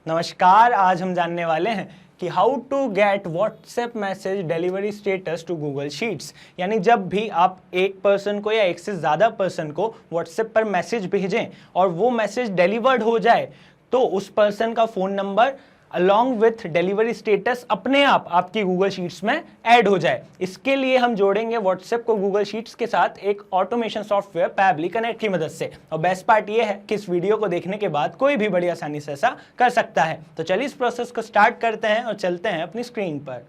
नमस्कार, आज हम जानने वाले हैं कि how to get WhatsApp message delivery status to Google sheets. यानी जब भी आप एक पर्सन को या एक से ज़्यादा पर्सन को व्हाट्सएप पर मैसेज भेजें और वो मैसेज डिलीवर्ड हो जाए तो उस पर्सन का phone number along with delivery status अपने आप आपकी गूगल शीट्स में ऐड हो जाए। इसके लिए हम जोड़ेंगे व्हाट्सएप को गूगल शीट्स के साथ एक ऑटोमेशन सॉफ्टवेयर पैबली कनेक्ट की मदद से। और बेस्ट पार्ट ये है कि इस वीडियो को देखने के बाद कोई भी बड़ी आसानी से ऐसा कर सकता है। तो चलिए इस प्रोसेस को स्टार्ट करते हैं और चलते हैं अपनी स्क्रीन पर।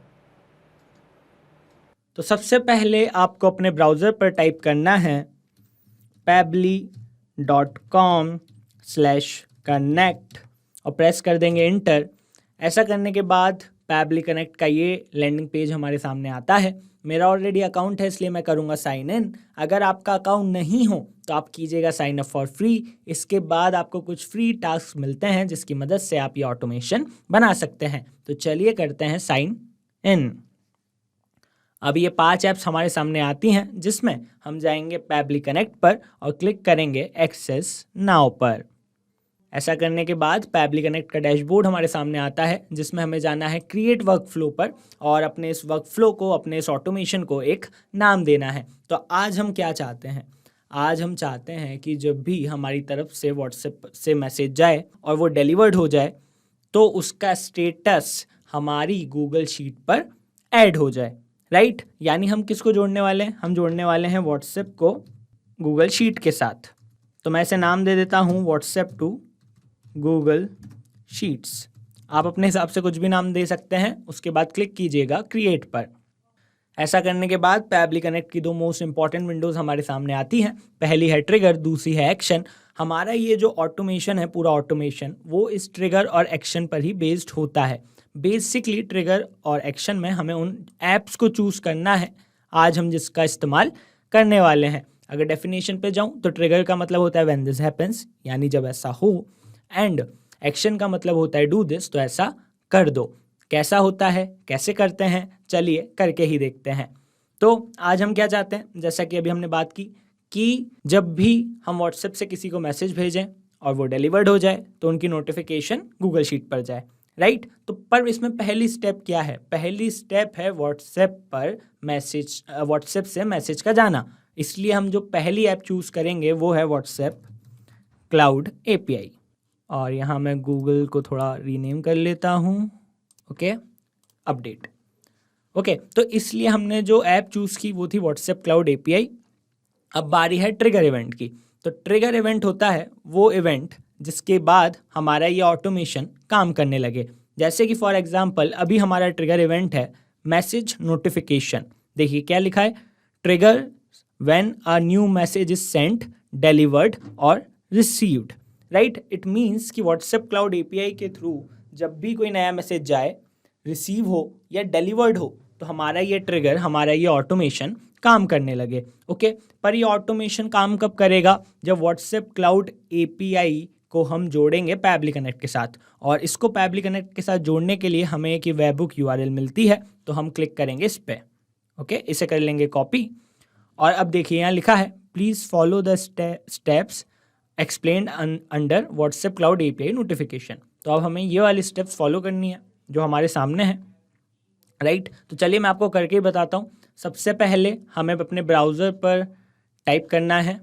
तो सबसे पहले आपको अपने ब्राउज़र पर टाइप करना है pabbly.com/connect और प्रेस कर देंगे इंटर। ऐसा करने के बाद पैबली कनेक्ट का ये लैंडिंग पेज हमारे सामने आता है। मेरा ऑलरेडी अकाउंट है इसलिए मैं करूँगा साइन इन। अगर आपका अकाउंट नहीं हो तो आप कीजिएगा साइन अप फॉर फ्री। इसके बाद आपको कुछ फ्री टास्क मिलते हैं जिसकी मदद से आप ये ऑटोमेशन बना सकते हैं। तो चलिए करते हैं साइन इन। अब ये 5 ऐप्स हमारे सामने आती हैं जिसमें हम जाएंगे पैबली कनेक्ट पर और क्लिक करेंगे एक्सेस नाउ पर। ऐसा करने के बाद पैबली कनेक्ट का डैशबोर्ड हमारे सामने आता है जिसमें हमें जाना है क्रिएट वर्कफ्लो पर और अपने इस वर्कफ्लो को, अपने इस ऑटोमेशन को एक नाम देना है। तो आज हम क्या चाहते हैं? आज हम चाहते हैं कि जब भी हमारी तरफ से व्हाट्सएप से मैसेज जाए और वो डिलीवर्ड हो जाए तो उसका स्टेटस हमारी गूगल शीट पर ऐड हो जाए, राइट? यानी हम किसको जोड़ने वाले हैं? हम जोड़ने वाले हैं व्हाट्सएप को गूगल शीट के साथ। तो मैं इसे नाम दे देता हूँ व्हाट्सएप टू गूगल शीट्स। आप अपने हिसाब से कुछ भी नाम दे सकते हैं। उसके बाद क्लिक कीजिएगा क्रिएट पर। ऐसा करने के बाद पैबली कनेक्ट की 2 मोस्ट इंपॉर्टेंट विंडोज़ हमारे सामने आती हैं। पहली है ट्रिगर, दूसरी है एक्शन। हमारा ये जो ऑटोमेशन है, पूरा ऑटोमेशन, वो इस ट्रिगर और एक्शन पर ही बेस्ड होता है। बेसिकली ट्रिगर और एक्शन में हमें उन ऐप्स को चूज़ करना है आज हम जिसका इस्तेमाल करने वाले हैं। अगर डेफिनेशन पे जाऊँ तो ट्रिगर का मतलब होता है व्हेन दिस हैपेंस, यानी जब ऐसा हो, एंड एक्शन का मतलब होता है डू दिस, तो ऐसा कर दो। कैसा होता है, कैसे करते हैं, चलिए करके ही देखते हैं। तो आज हम क्या चाहते हैं, जैसा कि अभी हमने बात की कि जब भी हम व्हाट्सएप से किसी को मैसेज भेजें और वो डिलीवर्ड हो जाए तो उनकी नोटिफिकेशन गूगल शीट पर जाए, राइट? तो पर इसमें पहली स्टेप क्या है? पहली स्टेप है व्हाट्सएप पर मैसेज, व्हाट्सएप से मैसेज का जाना। इसलिए हम जो पहली ऐप चूज़ करेंगे वो है व्हाट्सएप क्लाउड API। और यहाँ मैं गूगल को थोड़ा रीनेम कर लेता हूँ, ओके, अपडेट। ओके, तो इसलिए हमने जो ऐप चूज़ की वो थी व्हाट्सएप क्लाउड API। अब बारी है ट्रिगर इवेंट की। तो ट्रिगर इवेंट होता है वो इवेंट जिसके बाद हमारा ये ऑटोमेशन काम करने लगे। जैसे कि फॉर एग्जांपल अभी हमारा ट्रिगर इवेंट है मैसेज नोटिफिकेशन। देखिए क्या लिखा है, trigger when a new message is sent, delivered और रिसीव्ड, राइट? इट मीन्स कि व्हाट्सएप क्लाउड API के थ्रू जब भी कोई नया मैसेज जाए, रिसीव हो या डिलीवर्ड हो, तो हमारा ये ट्रिगर, हमारा ये ऑटोमेशन काम करने लगे। ओके, पर ये ऑटोमेशन काम कब करेगा? जब व्हाट्सएप क्लाउड API को हम जोड़ेंगे पैबली कनेक्ट के साथ। और इसको पैबली कनेक्ट के साथ जोड़ने के लिए हमें एक वेबबुक URL मिलती है, तो हम क्लिक करेंगे इस पर। ओके, इसे कर लेंगे कॉपी। और अब देखिए यहाँ लिखा है please follow the steps explained under WhatsApp cloud API notification. तो अब हमें ये वाली स्टेप्स फॉलो करनी है जो हमारे सामने है, राइट? तो चलिए मैं आपको करके ही बताता हूँ। सबसे पहले हमें अपने ब्राउज़र पर टाइप करना है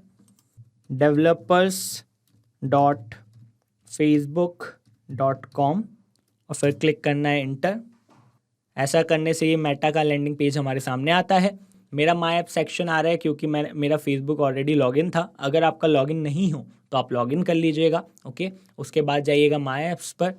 developers.facebook.com और फिर क्लिक करना है इंटर। ऐसा करने से ये मेटा का लैंडिंग पेज हमारे सामने आता है। मेरा माई ऐप सेक्शन आ रहा है क्योंकि मेरा फेसबुक ऑलरेडी लॉगिन था। अगर आपका लॉगिन नहीं हो तो आप लॉगिन कर लीजिएगा, ओके। उसके बाद जाइएगा माई ऐप्स पर।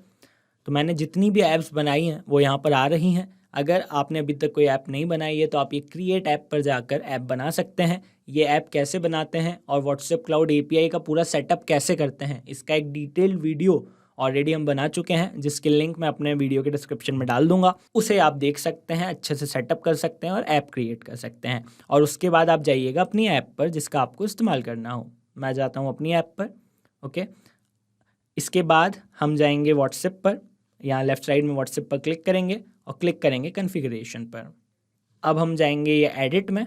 तो मैंने जितनी भी ऐप्स बनाई हैं वो यहाँ पर आ रही हैं। अगर आपने अभी तक कोई ऐप नहीं बनाई है तो आप ये क्रिएट ऐप पर जाकर ऐप बना सकते हैं। ये ऐप कैसे बनाते हैं और व्हाट्सएप क्लाउड API का पूरा सेटअप कैसे करते हैं, इसका एक डिटेल्ड वीडियो ऑलरेडी हम बना चुके हैं जिसकी लिंक मैं अपने वीडियो के डिस्क्रिप्शन में डाल दूंगा। उसे आप देख सकते हैं, अच्छे से सेटअप कर सकते हैं और ऐप क्रिएट कर सकते हैं। और उसके बाद आप जाइएगा अपनी ऐप पर जिसका आपको इस्तेमाल करना हो। मैं जाता हूँ अपनी ऐप पर, ओके। इसके बाद हम जाएंगे व्हाट्सएप पर। यहाँ लेफ्ट साइड में व्हाट्सएप पर क्लिक करेंगे और क्लिक करेंगे कॉन्फ़िगरेशन पर। अब हम जाएंगे ये एडिट में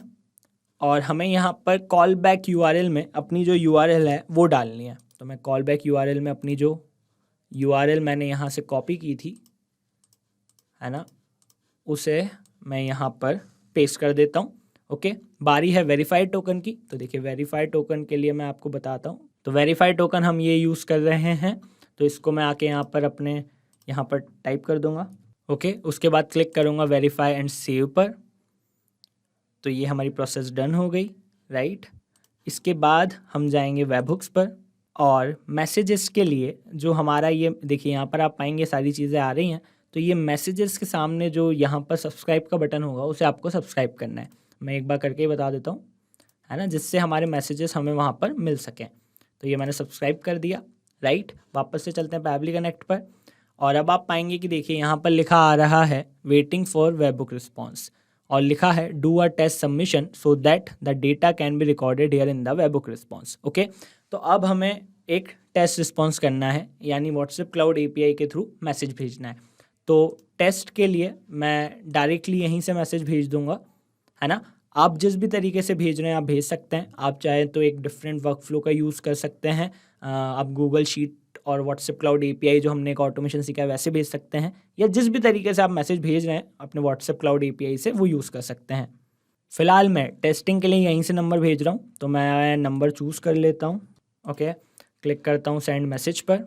और हमें यहाँ पर कॉल बैक URL में अपनी जो URL है वो डालनी है। तो मैं कॉल बैक URL में अपनी जो URL मैंने यहाँ से कॉपी की थी, है ना, उसे मैं यहाँ पर पेस्ट कर देता हूँ। ओके, बारी है वेरीफाइड टोकन की। तो देखिए वेरीफाइड टोकन के लिए मैं आपको बताता हूँ। तो वेरीफाइड टोकन हम ये यूज़ कर रहे हैं, तो इसको मैं आके यहाँ पर अपने यहाँ पर टाइप कर दूँगा। ओके, उसके बाद क्लिक करूँगा वेरीफाई एंड सेव पर। तो ये हमारी प्रोसेस डन हो गई, राइट। इसके बाद हम जाएंगे वेबहुक्स पर और मैसेजेस के लिए जो हमारा ये देखिए यहाँ पर आप पाएंगे सारी चीज़ें आ रही हैं। तो ये मैसेजेस के सामने जो यहाँ पर सब्सक्राइब का बटन होगा उसे आपको सब्सक्राइब करना है। मैं एक बार करके ही बता देता हूँ, है ना, जिससे हमारे मैसेजेस हमें वहाँ पर मिल सकें। तो ये मैंने सब्सक्राइब कर दिया, राइट। वापस से चलते हैं पैबली कनेक्ट पर और अब आप पाएंगे कि देखिए यहाँ पर लिखा आ रहा है वेटिंग फॉर वेबबुक रिस्पॉन्स और लिखा है do a test submission so that the data can be recorded here in the webhook response. Okay, तो अब हमें एक टेस्ट रिस्पॉन्स करना है, यानी व्हाट्सएप क्लाउड API के थ्रू मैसेज भेजना है। तो टेस्ट के लिए मैं डायरेक्टली यहीं से मैसेज भेज दूंगा, है ना। आप जिस भी तरीके से भेज रहे हैं आप भेज सकते हैं। आप चाहें तो एक डिफरेंट वर्कफ्लो का यूज़ कर सकते हैं। आप गूगल शीट और व्हाट्सएप क्लाउड API जो हमने एक ऑटोमेशन सीखा है वैसे भेज सकते हैं, या जिस भी तरीके से आप मैसेज भेज रहे हैं अपने व्हाट्सएप क्लाउड API से वो यूज़ कर सकते हैं। फ़िलहाल मैं टेस्टिंग के लिए यहीं से नंबर भेज रहा हूँ, तो मैं नंबर चूज़ कर लेता हूँ। ओके, क्लिक करता हूँ सेंड मैसेज पर।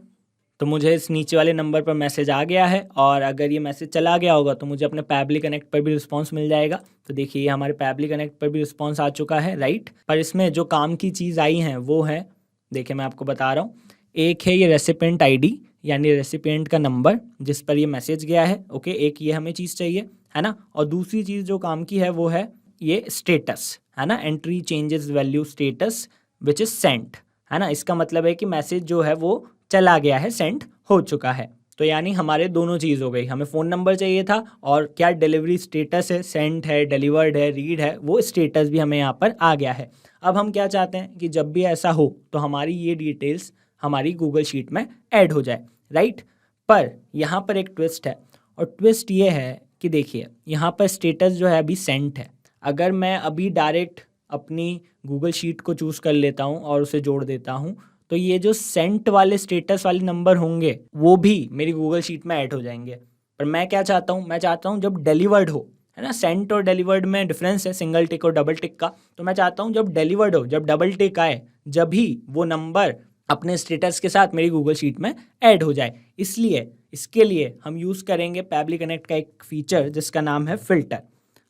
तो मुझे इस नीचे वाले नंबर पर मैसेज आ गया है और अगर ये मैसेज चला गया होगा तो मुझे अपने पैबली कनेक्ट पर भी रिस्पांस मिल जाएगा। तो देखिए ये हमारे पैबली कनेक्ट पर भी रिस्पांस आ चुका है, राइट। पर इसमें जो काम की चीज़ आई हैं वो है, देखिए मैं आपको बता रहा हूँ, एक है ये रेसिपिएंट ID यानी रेसिपिएंट का नंबर जिस पर ये मैसेज गया है। ओके, एक ये हमें चीज़ चाहिए, है ना। और दूसरी चीज़ जो काम की है वो है ये स्टेटस, है ना, entry changes value status which is sent, है ना। इसका मतलब है कि मैसेज जो है वो चला गया है, सेंड हो चुका है। तो यानी हमारे दोनों चीज़ हो गई, हमें फ़ोन नंबर चाहिए था और क्या डिलीवरी स्टेटस है, सेंड है, डिलीवर्ड है, रीड है, वो स्टेटस भी हमें यहाँ पर आ गया है। अब हम क्या चाहते हैं कि जब भी ऐसा हो तो हमारी ये डिटेल्स हमारी गूगल शीट में ऐड हो जाए, राइट। पर यहाँ पर एक ट्विस्ट है और ट्विस्ट ये है कि देखिए यहाँ पर स्टेटस जो है अभी सेंट है। अगर मैं अभी डायरेक्ट अपनी गूगल शीट को चूज़ कर लेता हूँ और उसे जोड़ देता हूँ तो ये जो सेंट वाले स्टेटस वाले नंबर होंगे वो भी मेरी गूगल शीट में ऐड हो जाएंगे। पर मैं क्या चाहता हूँ, मैं चाहता हूँ जब डिलीवर्ड हो, है ना, सेंट और डिलीवर्ड में डिफरेंस है, सिंगल टिक और डबल टिक का। तो मैं चाहता हूँ जब डिलीवर्ड हो, जब डबल टिक आए, जब ही वो नंबर अपने स्टेटस के साथ मेरी गूगल शीट में ऐड हो जाए। इसलिए इसके लिए हम यूज़ करेंगे पैबली कनेक्ट का एक फीचर जिसका नाम है फ़िल्टर।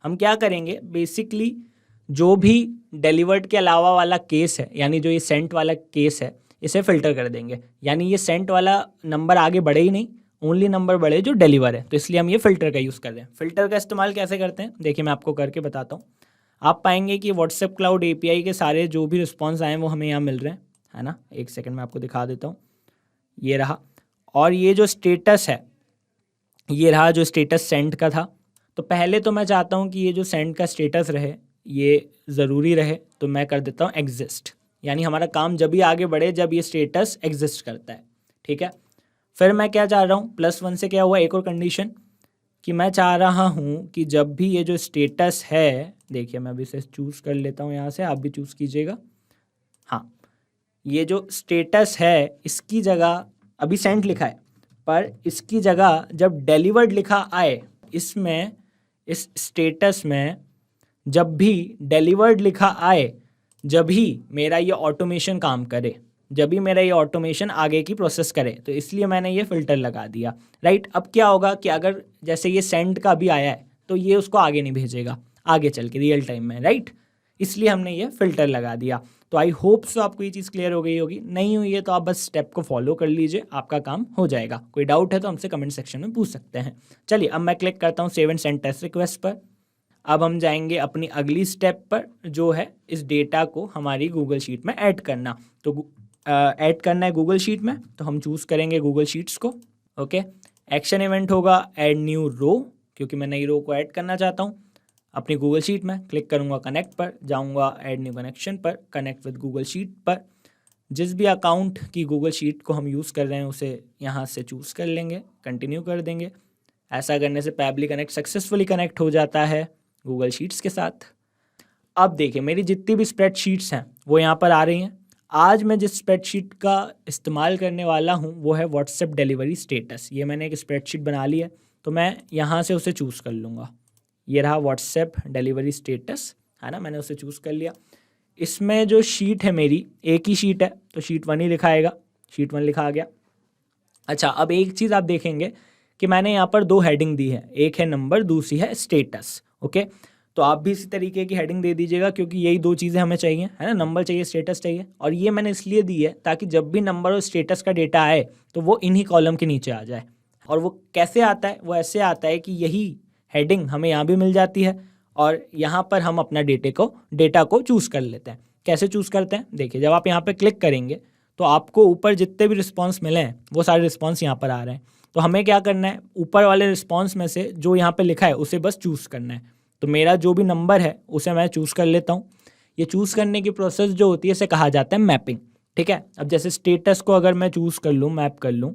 हम क्या करेंगे, बेसिकली जो भी डिलीवर्ड के अलावा वाला केस है, यानी जो ये सेंट वाला केस है, इसे फ़िल्टर कर देंगे। यानी ये सेंट वाला नंबर आगे बढ़े ही नहीं, ओनली नंबर बढ़े जो डिलीवर है। तो इसलिए हम ये फ़िल्टर का यूज़ कर रहे हैं। फ़िल्टर का इस्तेमाल कैसे करते हैं, देखिए मैं आपको करके बताता हूँ। आप पाएंगे कि व्हाट्सएप क्लाउड API के सारे जो भी रिस्पॉन्स आए हैं वो हमें यहाँ मिल रहे हैं, है ना। एक सेकंड में आपको दिखा देता हूँ, ये रहा। और ये जो स्टेटस है ये रहा, जो स्टेटस सेंड का था। तो पहले तो मैं चाहता हूँ कि ये जो सेंड का स्टेटस रहे ये ज़रूरी रहे, तो मैं कर देता हूँ एग्जिस्ट, यानी हमारा काम जब भी आगे बढ़े जब ये स्टेटस एग्जिस्ट करता है, ठीक है। फिर मैं क्या चाह रहा हूँ, +1 से क्या हुआ, एक और कंडीशन कि मैं चाह रहा हूँ कि जब भी ये जो स्टेटस है, देखिए मैं अभी इसे चूज़ कर लेता हूँ यहाँ से, आप भी चूज़ कीजिएगा। हाँ, ये जो स्टेटस है इसकी जगह अभी सेंड लिखा है, पर इसकी जगह जब डिलीवर्ड लिखा आए, इसमें इस स्टेटस में जब भी डिलीवर्ड लिखा आए, जब ही मेरा ये ऑटोमेशन काम करे, जब भी मेरा ये ऑटोमेशन आगे की प्रोसेस करे। तो इसलिए मैंने ये फ़िल्टर लगा दिया, राइट। अब क्या होगा कि अगर जैसे ये सेंड का भी आया है तो ये उसको आगे नहीं भेजेगा आगे चल के रियल टाइम में, राइट। इसलिए हमने ये फ़िल्टर लगा दिया। तो आई होप सो आपको ये चीज़ क्लियर हो गई होगी। नहीं हुई है तो आप बस स्टेप को फॉलो कर लीजिए, आपका काम हो जाएगा। कोई डाउट है तो हमसे कमेंट सेक्शन में पूछ सकते हैं। चलिए अब मैं क्लिक करता हूँ save and send test request पर। अब हम जाएंगे अपनी अगली स्टेप पर, जो है इस डेटा को हमारी गूगल शीट में ऐड करना। तो ऐड करना है गूगल शीट में, तो हम चूज़ करेंगे गूगल शीट्स को। ओके, एक्शन इवेंट होगा ऐड न्यू रो, क्योंकि मैं नई रो को ऐड करना चाहता हूँ अपनी गूगल शीट में। क्लिक करूँगा कनेक्ट पर, जाऊँगा ऐड न्यू कनेक्शन पर, कनेक्ट विद गूगल शीट पर। जिस भी अकाउंट की गूगल शीट को हम यूज़ कर रहे हैं उसे यहाँ से चूज़ कर लेंगे, कंटिन्यू कर देंगे। ऐसा करने से पैबली कनेक्ट सक्सेसफुली कनेक्ट हो जाता है गूगल शीट्स के साथ। अब देखिए मेरी जितनी भी स्प्रेडशीट्स हैं वो यहाँ पर आ रही हैं। आज मैं जिस स्प्रेडशीट का इस्तेमाल करने वाला हूँ वो है व्हाट्सएप डिलीवरी स्टेटस। ये मैंने एक स्प्रेडशीट बना ली है, तो मैं यहाँ से उसे चूज़ कर लूँगा। ये रहा व्हाट्सएप डिलीवरी स्टेटस, है ना, मैंने उसे चूज़ कर लिया। इसमें जो शीट है मेरी, एक ही शीट है, तो शीट 1 ही लिखा आएगा, शीट 1 लिखा आ गया। अच्छा, अब एक चीज़ आप देखेंगे कि मैंने यहाँ पर 2 हेडिंग दी है, एक है नंबर, दूसरी है स्टेटस। ओके, तो आप भी इसी तरीके की हेडिंग दे दीजिएगा, क्योंकि यही 2 चीज़ें हमें चाहिए, है ना, नंबर चाहिए, स्टेटस चाहिए। और ये मैंने इसलिए दी है ताकि जब भी नंबर और स्टेटस का डेटा आए तो वो इन्हीं कॉलम के नीचे आ जाए। और वो कैसे आता है? वो ऐसे आता है कि यही हेडिंग हमें यहाँ भी मिल जाती है और यहाँ पर हम अपना डेटा को चूज़ कर लेते हैं। कैसे चूज़ करते हैं? देखिए, जब आप यहाँ पर क्लिक करेंगे तो आपको ऊपर जितने भी रिस्पॉन्स मिले हैं वो सारे रिस्पॉन्स यहाँ पर आ रहे हैं। तो हमें क्या करना है? ऊपर वाले रिस्पॉन्स में से जो यहाँ पे लिखा है उसे बस चूज़ करना है। तो मेरा जो भी नंबर है उसे मैं चूज़ कर लेता हूँ। ये चूज़ करने की प्रोसेस जो होती है इसे कहा जाता है मैपिंग। ठीक है, अब जैसे स्टेटस को अगर मैं चूज़ कर लूँ, मैप कर लूँ,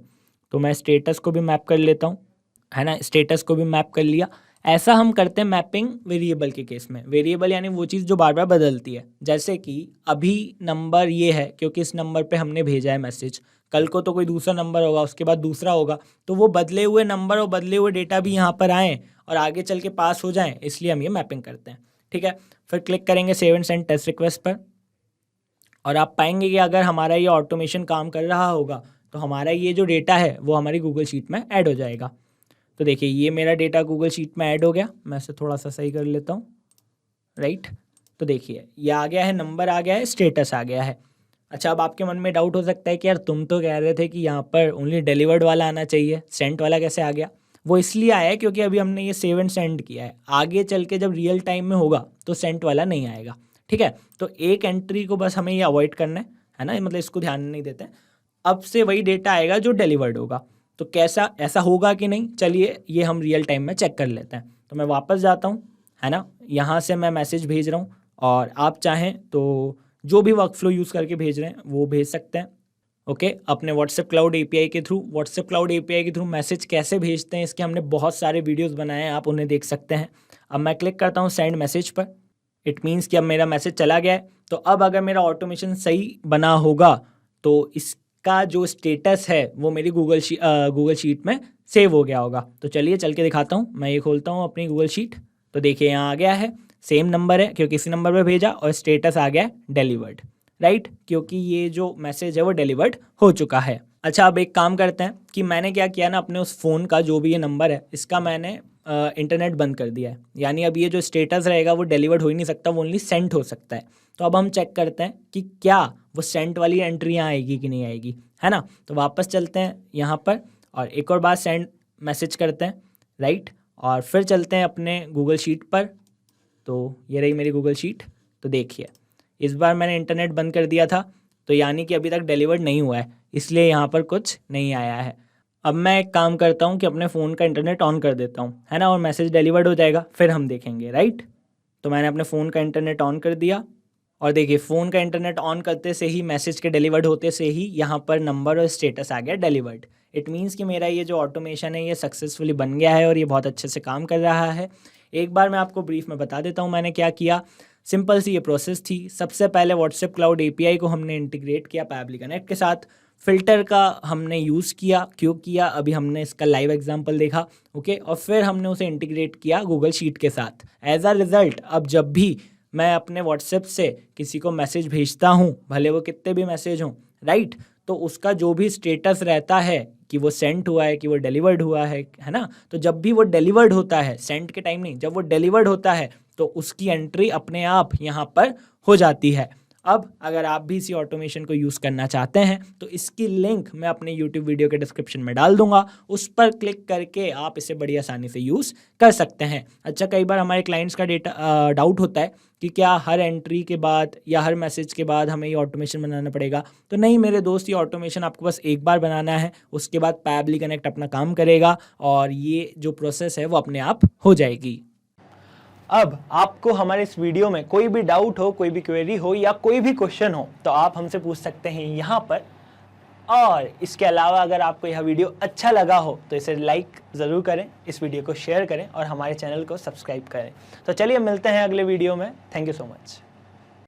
तो मैं स्टेटस को भी मैप कर लेता हूँ, है ना, स्टेटस को भी मैप कर लिया। ऐसा हम करते हैं मैपिंग वेरिएबल के केस में। वेरिएबल यानी वो चीज़ जो बार बार बदलती है। जैसे कि अभी नंबर ये है क्योंकि इस नंबर पे हमने भेजा है मैसेज, कल को तो कोई दूसरा नंबर होगा, उसके बाद दूसरा होगा, तो वो बदले हुए नंबर और बदले हुए डेटा भी यहाँ पर आएँ और आगे चल के पास हो जाएँ, इसलिए हम ये मैपिंग करते हैं। ठीक है, फिर क्लिक करेंगे save and send test request पर और आप पाएंगे कि अगर हमारा ये ऑटोमेशन काम कर रहा होगा तो हमारा ये जो डेटा है वो हमारी गूगल शीट में ऐड हो जाएगा। तो देखिए, ये मेरा डेटा गूगल शीट में ऐड हो गया। मैं इसे थोड़ा सा सही कर लेता हूँ, राइट। तो देखिए, ये आ गया है, नंबर आ गया है, स्टेटस आ गया है। अच्छा, अब आपके मन में डाउट हो सकता है कि यार तुम तो कह रहे थे कि यहाँ पर ओनली डिलीवर्ड वाला आना चाहिए, सेंट वाला कैसे आ गया? वो इसलिए आया है क्योंकि अभी हमने ये सेव एंड सेंड किया है। आगे चल के जब रियल टाइम में होगा तो सेंट वाला नहीं आएगा। ठीक है, तो एक एंट्री को बस हमें ये अवॉइड करना है ना, मतलब इसको ध्यान नहीं देते हैं। अब से वही डेटा आएगा जो डिलीवर्ड होगा। तो कैसा, ऐसा होगा कि नहीं, चलिए ये हम रियल टाइम में चेक कर लेते हैं। तो मैं वापस जाता हूँ, है ना, यहाँ से मैं मैसेज भेज रहा हूँ और आप चाहें तो जो भी वर्कफ्लो यूज़ करके भेज रहे हैं वो भेज सकते हैं। ओके, अपने व्हाट्सएप क्लाउड एपीआई के थ्रू, व्हाट्सएप क्लाउड एपीआई के थ्रू मैसेज कैसे भेजते हैं इसके हमने बहुत सारे वीडियोस बनाए हैं, आप उन्हें देख सकते हैं। अब मैं क्लिक करता हूँ सेंड मैसेज पर, इट मीन्स कि अब मेरा मैसेज चला गया है। तो अब अगर मेरा ऑटोमेशन सही बना होगा तो इसका जो स्टेटस है वो मेरी गूगल शीट में सेव हो गया होगा। तो चलिए चल के दिखाता हूँ। मैं ये खोलता हूँ अपनी गूगल शीट, तो देखिए यहाँ आ गया है, सेम नंबर है क्योंकि इसी नंबर पर भेजा, और स्टेटस आ गया डिलीवर्ड, राइट, क्योंकि ये जो मैसेज है वो डिलीवर्ड हो चुका है। अच्छा, अब एक काम करते हैं कि मैंने क्या किया ना, अपने उस फ़ोन का जो भी ये नंबर है इसका मैंने इंटरनेट बंद कर दिया है। यानी अब ये जो स्टेटस रहेगा वो डिलीवर्ड हो ही नहीं सकता, वो ओनली सेंट हो सकता है। तो अब हम चेक करते हैं कि क्या वो सेंट वाली एंट्री यहाँ आएगी कि नहीं आएगी, है ना। तो वापस चलते हैं यहाँ पर और एक और बार सेंड मैसेज करते हैं, राइट, और फिर चलते हैं अपने गूगल शीट पर। तो ये रही मेरी गूगल शीट। तो देखिए, इस बार मैंने इंटरनेट बंद कर दिया था, तो यानी कि अभी तक डिलीवर्ड नहीं हुआ है, इसलिए यहाँ पर कुछ नहीं आया है। अब मैं एक काम करता हूँ कि अपने फ़ोन का इंटरनेट ऑन कर देता हूँ, है ना, और मैसेज डिलीवर्ड हो जाएगा, फिर हम देखेंगे, राइट। तो मैंने अपने फ़ोन का इंटरनेट ऑन कर दिया और देखिए, फ़ोन का इंटरनेट ऑन करते से ही, मैसेज के डिलीवर्ड होते से ही यहाँ पर नंबर और स्टेटस आ गया डिलीवर्ड। इट मीन्स कि मेरा ये जो ऑटोमेशन है ये सक्सेसफुली बन गया है और ये बहुत अच्छे से काम कर रहा है। एक बार मैं आपको ब्रीफ में बता देता हूँ मैंने क्या किया। सिंपल सी ये प्रोसेस थी। सबसे पहले व्हाट्सएप क्लाउड एपीआई को हमने इंटीग्रेट किया पैबली कनेक्ट के साथ। फ़िल्टर का हमने यूज़ किया, क्यों किया अभी हमने इसका लाइव एग्जांपल देखा, ओके, और फिर हमने उसे इंटीग्रेट किया गूगल शीट के साथ। एज अ रिज़ल्ट अब जब भी मैं अपने व्हाट्सएप से किसी को मैसेज भेजता हूँ, भले वो कितने भी मैसेज हों, राइट, तो उसका जो भी स्टेटस रहता है कि वो सेंट हुआ है कि वो डिलीवर्ड हुआ है ना, तो जब भी वो डिलीवर्ड होता है, सेंट के टाइम नहीं, जब वो डिलीवर्ड होता है तो उसकी एंट्री अपने आप यहाँ पर हो जाती है। अब अगर आप भी इसी ऑटोमेशन को यूज़ करना चाहते हैं तो इसकी लिंक मैं अपने यूट्यूब वीडियो के डिस्क्रिप्शन में डाल दूंगा, उस पर क्लिक करके आप इसे बड़ी आसानी से यूज़ कर सकते हैं। अच्छा, कई बार हमारे क्लाइंट्स का डाउट होता है कि क्या हर एंट्री के बाद या हर मैसेज के बाद हमें ये ऑटोमेशन बनाना पड़ेगा। तो नहीं मेरे दोस्त, ये ऑटोमेशन आपको बस एक बार बनाना है, उसके बाद पैबली कनेक्ट अपना काम करेगा और ये जो प्रोसेस है वो अपने आप हो जाएगी। अब आपको हमारे इस वीडियो में कोई भी डाउट हो, कोई भी क्वेरी हो या कोई भी क्वेश्चन हो तो आप हमसे पूछ सकते हैं यहाँ पर। और इसके अलावा अगर आपको यह वीडियो अच्छा लगा हो तो इसे लाइक ज़रूर करें, इस वीडियो को शेयर करें और हमारे चैनल को सब्सक्राइब करें। तो चलिए मिलते हैं अगले वीडियो में। Thank you so much.